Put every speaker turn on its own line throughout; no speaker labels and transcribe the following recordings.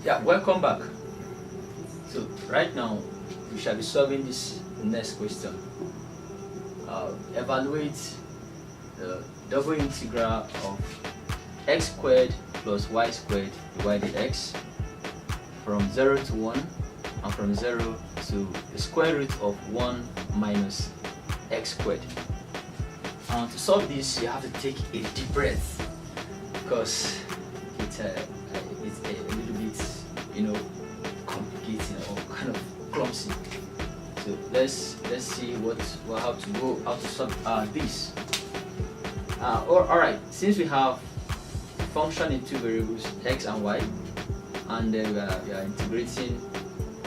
Yeah, welcome back. So right now we shall be solving this next question. Evaluate the double integral of x squared plus y squared divided x from 0 to 1 and from 0 to the square root of 1 minus x squared. To solve this, you have to take a deep breath because it's a little bit, complicated or kind of clumsy. So let's see how to solve this. Alright, since we have a function in two variables x and y, and we are integrating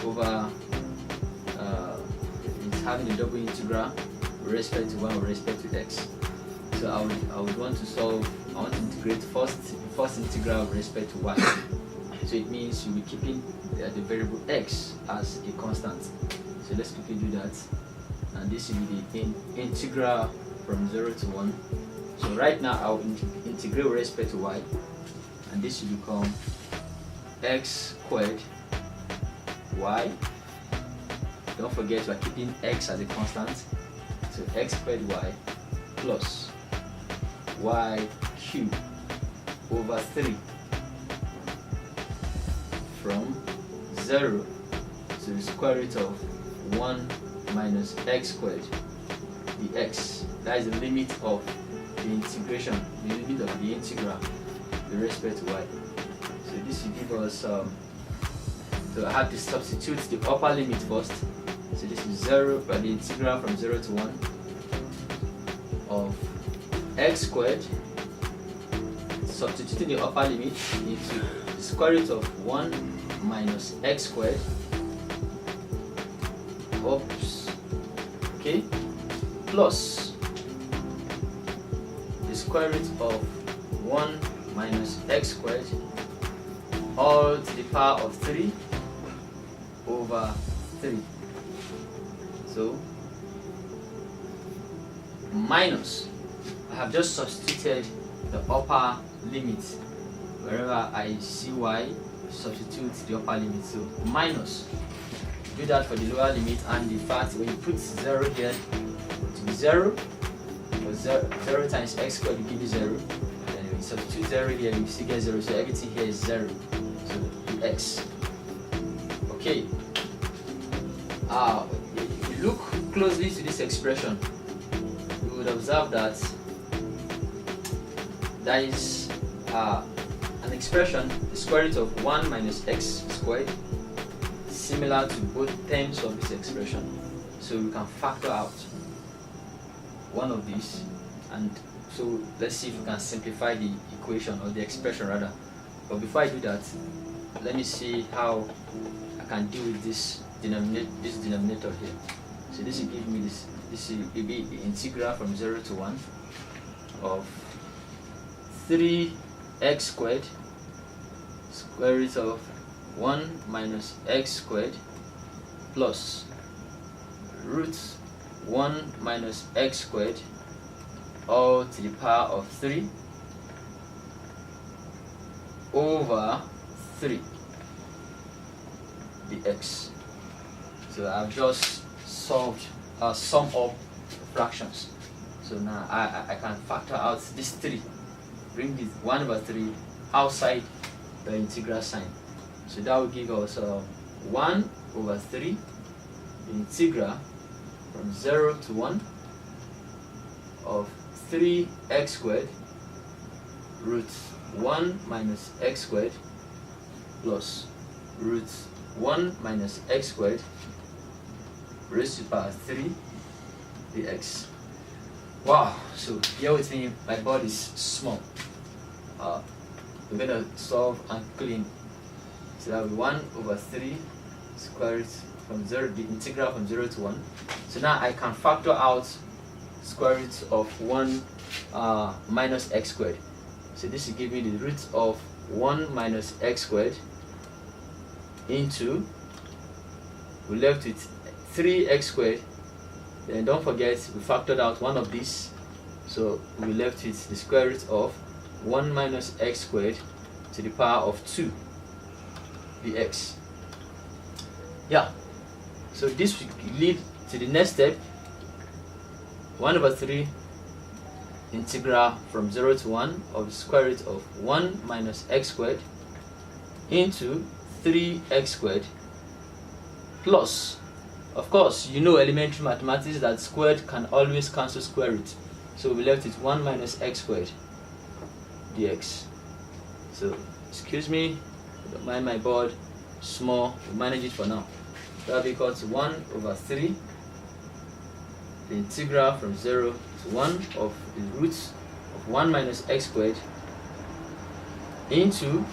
over having a double integral with respect to y with respect to x. So I would want to integrate first integral with respect to y. So it means you'll be keeping the variable x as a constant. So let's quickly do that. And this will be the integral from 0 to 1. So right now I'll integrate with respect to y, and this will become x squared y. Don't forget we're keeping x as a constant. So x squared y plus y cubed over 3 from 0 to the square root of 1 minus x squared dx. That is the limit of the integration, the limit of the integral with respect to y. So this will give us, so I have to substitute the upper limit first. So this is 0, but the integral from 0 to 1 of x squared, substituting the upper limit into the square root of 1 minus x squared, plus the square root of 1 minus x squared all to the power of 3 over 3. So minus, I have just substituted the upper limit. Wherever I see y, substitute the upper limit. So minus, do that for the lower limit, and the fact when you put 0 here to be 0, because 0 times x squared will give you 0. Then when you substitute 0 here, you still get 0. So everything here is 0. So x. Okay. If you look closely to this expression, you would observe that there is an expression, the square root of 1 minus x squared, similar to both terms of this expression. So we can factor out one of these, and so let's see if we can simplify the equation, or the expression rather. But before I do that, let me see how I can deal with this denominator here. So this will give me this will be the integral from 0 to 1 of 3x squared square root of 1 minus x squared plus root 1 minus x squared all to the power of 3 over 3 dx. So I've just sum up fractions. So now I can factor out this 3, bring this 1 over 3 outside the integral sign. So that will give us 1 over 3 the integral from 0 to 1 of 3x squared root 1 minus x squared plus root 1 minus x squared raised to the power 3 dx. Wow, so here with me, my board is small. We're going to solve and clean. So that will be 1 over 3 square root from 0, the integral from 0 to 1. So now I can factor out square root of 1 minus x squared. So this will give me the root of 1 minus x squared into, we left with 3x squared. Then don't forget we factored out one of these, so we left with the square root of 1 minus x squared to the power of 2. dx. Yeah, so this will lead to the next step. 1/3 integral from 0 to 1 of the square root of 1 minus x squared into 3x squared plus, of course, you know elementary mathematics that squared can always cancel square root, so we left with 1 minus x squared dx. So excuse me, don't mind my board, small, we'll manage it for now. That will be equal to 1/3 the integral from 0 to 1 of the root of 1 minus x squared into,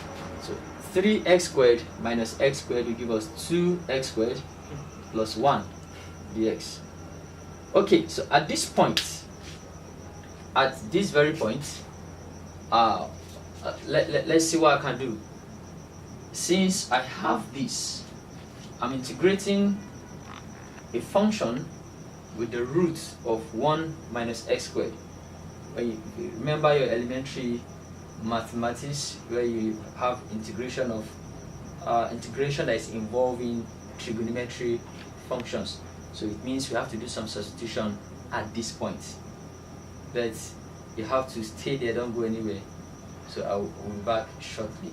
so 3x squared minus x squared will give us 2x squared plus 1 dx. Okay, so at this point, at this very point, let's see what I can do. Since I have this, I'm integrating a function with the root of 1 minus x squared. When you remember your elementary mathematics, where you have integration of integration that is involving trigonometry functions, so it means we have to do some substitution at this point, but you have to stay there, don't go anywhere. So I will be back shortly.